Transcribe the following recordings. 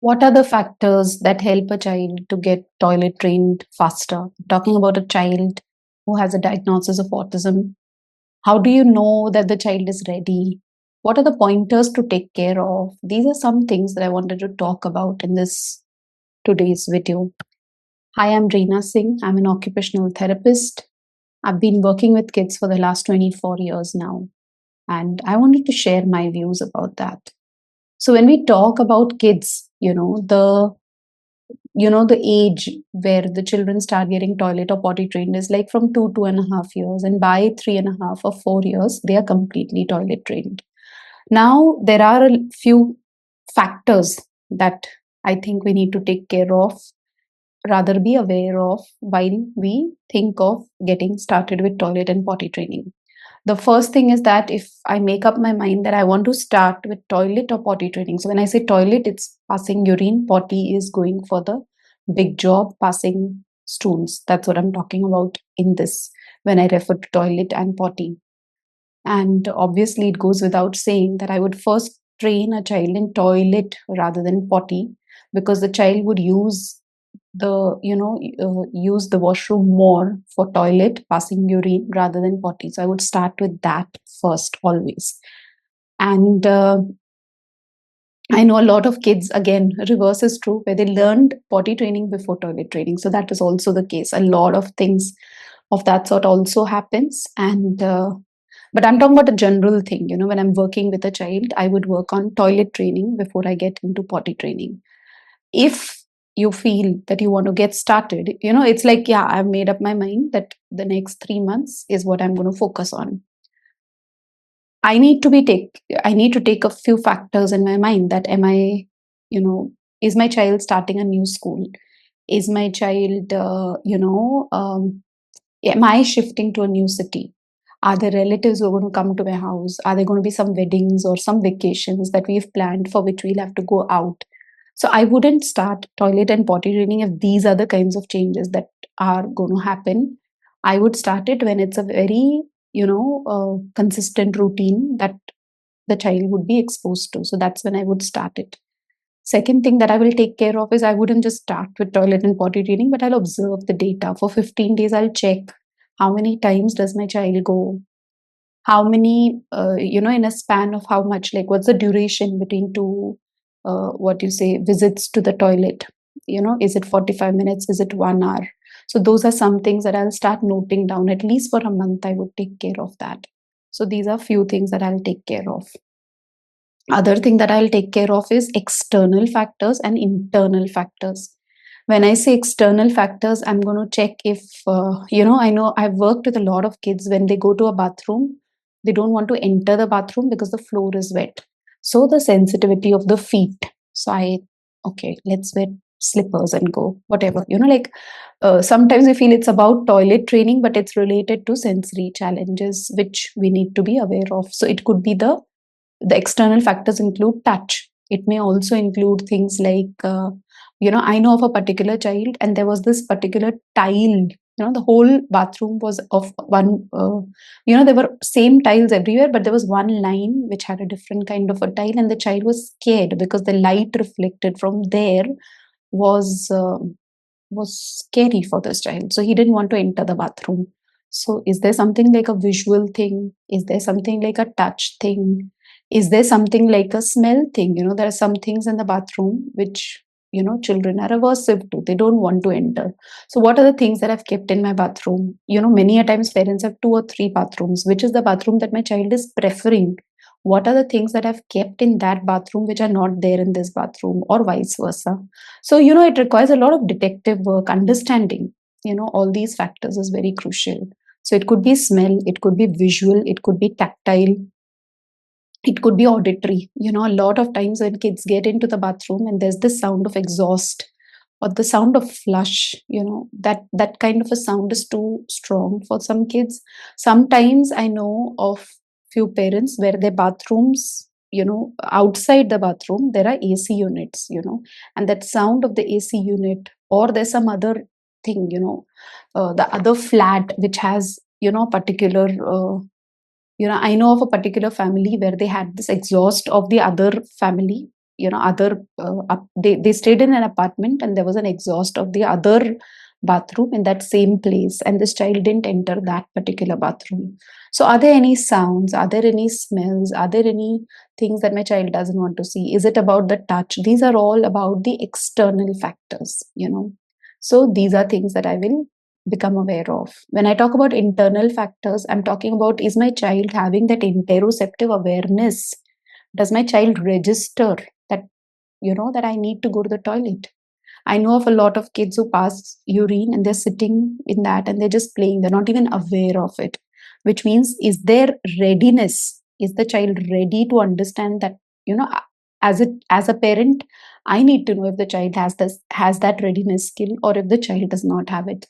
What are the factors that help a child to get toilet trained faster? Talking about a child who has a diagnosis of autism, how do you know that the child is ready? What are the pointers to take care of? These are some things that I wanted to talk about in this today's video. Hi, I'm Reena Singh. I'm an occupational therapist. I've been working with kids for the last 24 years now, and I wanted to share my views about that. So when we talk about kids, the age where the children start getting toilet or potty trained is like from 2.5 years, and by 3.5 or 4 years they are completely toilet trained. Now there are a few factors that I think we need to take care of, rather be aware of, while we think of getting started with toilet and potty training. The first thing is that if I make up my mind that I want to start with toilet or potty training, so when I say toilet, it's passing urine, potty is going for the big job, passing stools. That's what I'm talking about in this when I refer to toilet and potty. And obviously, it goes without saying that I would first train a child in toilet rather than potty, because the child would use the washroom more for toilet, passing urine, rather than potty. So I would start with that first always. And I know a lot of kids, again, reverse is true, where they learned potty training before toilet training. So that is also the case. A lot of things of that sort also happens. And but I'm talking about a general thing. When I'm working with a child, I would work on toilet training before I get into potty training. If you feel that you want to get started, it's like, yeah, I've made up my mind that the next 3 months is what I'm going to focus on. I need to take a few factors in my mind. That am I, is my child starting a new school? Is my child, am I shifting to a new city? Are there relatives who are going to come to my house? Are there going to be some weddings or some vacations that we've planned for which we'll have to go out? So I wouldn't start toilet and potty training if these are the kinds of changes that are going to happen. I would start it when it's a very, consistent routine that the child would be exposed to. So that's when I would start it. Second thing that I will take care of is I wouldn't just start with toilet and potty training, but I'll observe the data. For 15 days, I'll check how many times does my child go, how many, in a span of how much, like what's the duration between two, what you say, visits to the toilet. Is it 45 minutes? Is it 1 hour? So those are some things that I'll start noting down. At least for a month, I would take care of that. So these are few things that I'll take care of. Other thing that I'll take care of is external factors and internal factors. When I say external factors, I'm going to check if, I know I've worked with a lot of kids. When they go to a bathroom, they don't want to enter the bathroom because the floor is wet. So the sensitivity of the feet. So okay, let's wear slippers and go, whatever. Sometimes we feel it's about toilet training, but it's related to sensory challenges, which we need to be aware of. So it could be the external factors include touch. It may also include things like, I know of a particular child, and there was this particular tile. The whole bathroom was of one, there were same tiles everywhere, but there was one line which had a different kind of a tile, and the child was scared because the light reflected from there was scary for this child. So he didn't want to enter the bathroom. So is there something like a visual thing? Is there something like a touch thing? Is there something like a smell thing? There are some things in the bathroom which, children are aversive to. They don't want to enter. So what are the things that I've kept in my bathroom? Many a times parents have 2 or 3 bathrooms. Which is the bathroom that my child is preferring? What are the things that I've kept in that bathroom which are not there in this bathroom, or vice versa? So, it requires a lot of detective work. Understanding, all these factors is very crucial. So it could be smell, it could be visual, it could be tactile, it could be auditory. A lot of times when kids get into the bathroom and there's this sound of exhaust or the sound of flush, that kind of a sound is too strong for some kids. Sometimes I know of few parents where their bathrooms, outside the bathroom there are AC units, and that sound of the AC unit, or there's some other thing, the other flat which has, particular, I know of a particular family where they had this exhaust of the other family, other they stayed in an apartment, and there was an exhaust of the other bathroom in that same place, and this child didn't enter that particular bathroom. So are there any sounds, are there any smells, are there any things that my child doesn't want to see? Is it about the touch? These are all about the external factors. So these are things that I will become aware of. When I talk about internal factors, I'm talking about, is my child having that interoceptive awareness? Does my child register that, that I need to go to the toilet? I know of a lot of kids who pass urine and they're sitting in that and they're just playing. They're not even aware of it, which means, is there readiness? Is the child ready to understand that, as a parent, I need to know if the child has that readiness skill, or if the child does not have it.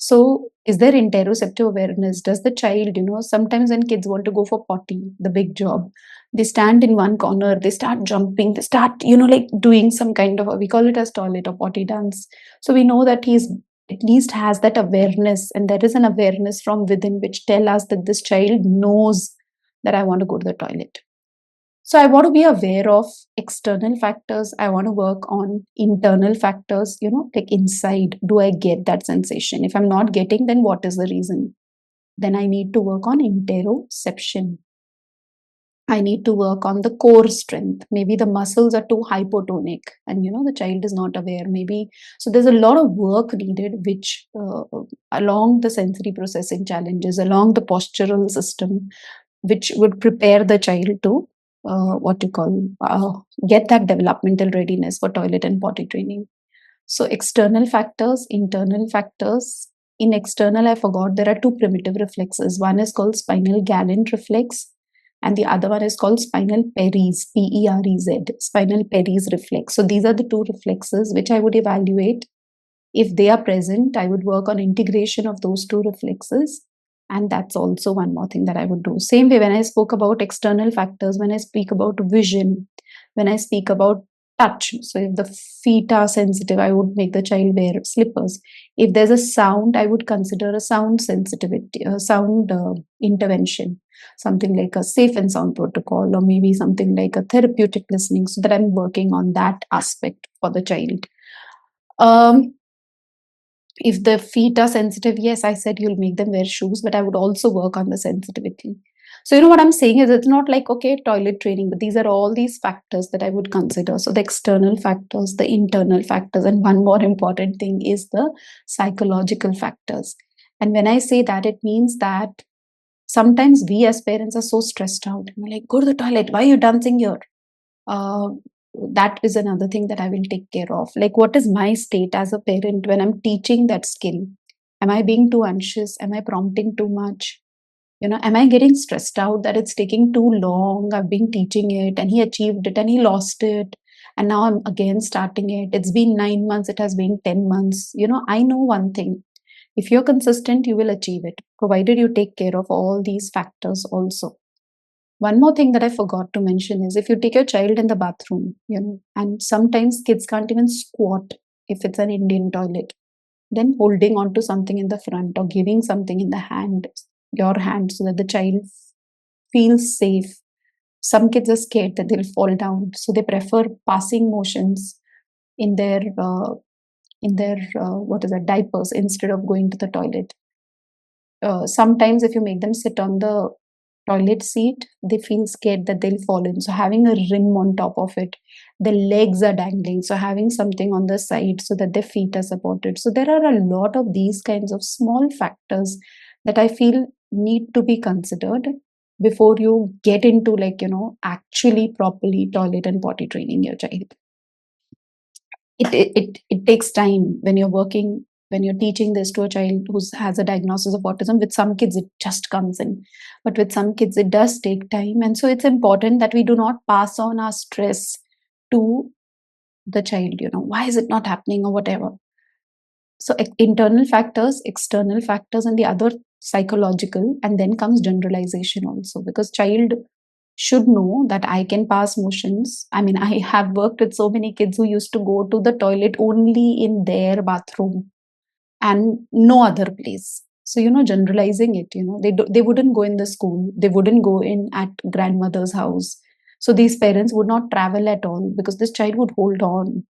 So, is there interoceptive awareness? Does the child, sometimes when kids want to go for potty, the big job, they stand in one corner, they start jumping, they start, like doing some kind of, we call it as toilet or potty dance. So, we know that he's at least has that awareness, and there is an awareness from within which tell us that this child knows that I want to go to the toilet. So I want to be aware of external factors. I want to work on internal factors, like inside. Do I get that sensation? If I'm not getting, then what is the reason? Then I need to work on interoception. I need to work on the core strength. Maybe the muscles are too hypotonic and the child is not aware. Maybe so there's a lot of work needed, which along the sensory processing challenges, along the postural system, which would prepare the child to what you call get that developmental readiness for toilet and potty training. So external factors, internal factors. In external, I forgot there are two primitive reflexes. One is called spinal Gallant reflex, and the other one is called spinal Perez, Perez, spinal Perez reflex. So these are the two reflexes which I would evaluate. If they are present, I would work on integration of those two reflexes. And that's also one more thing that I would do. Same way, when I spoke about external factors, when I speak about vision, when I speak about touch. So if the feet are sensitive, I would make the child wear slippers. If there's a sound, I would consider a sound sensitivity, a sound intervention, something like a safe and sound protocol, or maybe something like a therapeutic listening, so that I'm working on that aspect for the child. If the feet are sensitive, yes, I said you'll make them wear shoes, but I would also work on the sensitivity. So, what I'm saying is, it's not like, okay, toilet training, but these are all these factors that I would consider. So, the external factors, the internal factors, and one more important thing is the psychological factors. And when I say that, it means that sometimes we as parents are so stressed out. We're like, go to the toilet. Why are you dancing here? Uh, that is another thing that I will take care of. Like, what is my state as a parent when I'm teaching that skill? Am I being too anxious? Am I prompting too much? Am I getting stressed out that it's taking too long? I've been teaching it and he achieved it and he lost it. And now I'm again starting it. It's been 9 months, it has been 10 months. I know one thing. If you're consistent, you will achieve it, provided you take care of all these factors also. One more thing that I forgot to mention is, if you take your child in the bathroom, and sometimes kids can't even squat if it's an Indian toilet, then holding on to something in the front or giving something in the hand, your hand, so that the child feels safe. Some kids are scared that they'll fall down, so they prefer passing motions in their what is that, diapers, instead of going to the toilet. Sometimes if you make them sit on the toilet seat, they feel scared that they'll fall in. So having a rim on top of it, the legs are dangling. So having something on the side so that their feet are supported. So there are a lot of these kinds of small factors that I feel need to be considered before you get into, like, actually properly toilet and potty training your child. It takes time when you're working, when you're teaching this to a child who has a diagnosis of autism. With some kids it just comes in, but with some kids it does take time. And so it's important that we do not pass on our stress to the child, why is it not happening or whatever. So internal factors, external factors, and the other psychological, and then comes generalization also, because child should know that I can pass motions. I mean, I have worked with so many kids who used to go to the toilet only in their bathroom and no other place. So, generalizing it, they wouldn't go in the school, they wouldn't go in at grandmother's house. So these parents would not travel at all because this child would hold on.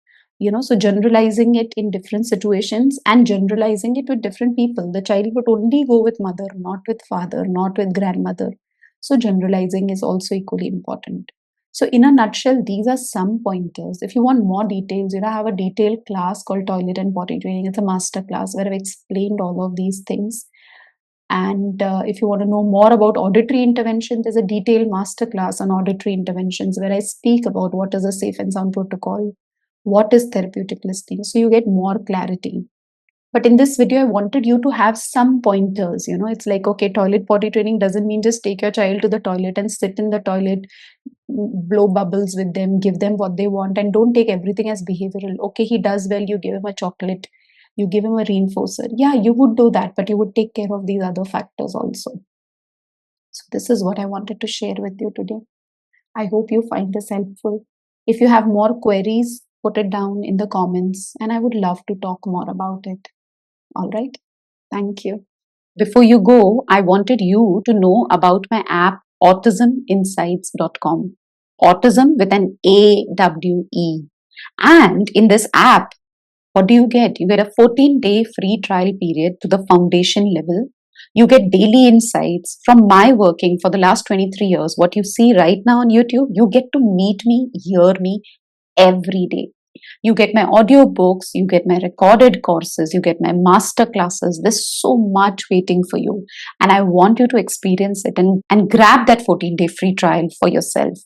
So generalizing it in different situations and generalizing it with different people. The child would only go with mother, not with father, not with grandmother. So generalizing is also equally important. So in a nutshell, these are some pointers. If you want more details, I have a detailed class called Toilet and Potty Training. It's a master class where I've explained all of these things. And if you want to know more about auditory intervention, there's a detailed masterclass on auditory interventions where I speak about what is a safe and sound protocol, what is therapeutic listening, so you get more clarity. But in this video, I wanted you to have some pointers. It's like, okay, toilet potty training doesn't mean just take your child to the toilet and sit in the toilet, blow bubbles with them, give them what they want, and don't take everything as behavioral. Okay, he does well, you give him a chocolate, you give him a reinforcer. Yeah, you would do that, but you would take care of these other factors also. So, this is what I wanted to share with you today. I hope you find this helpful. If you have more queries, put it down in the comments, and I would love to talk more about it. All right. Thank you. Before you go, I wanted you to know about my app, autisminsights.com. Autism with an AWE. And in this app, what do you get? You get a 14-day free trial period to the foundation level. You get daily insights from my working for the last 23 years. What you see right now on YouTube, you get to meet me, hear me every day. You get my audio books, you get my recorded courses, you get my master classes. There's so much waiting for you. And I want you to experience it and grab that 14-day free trial for yourself.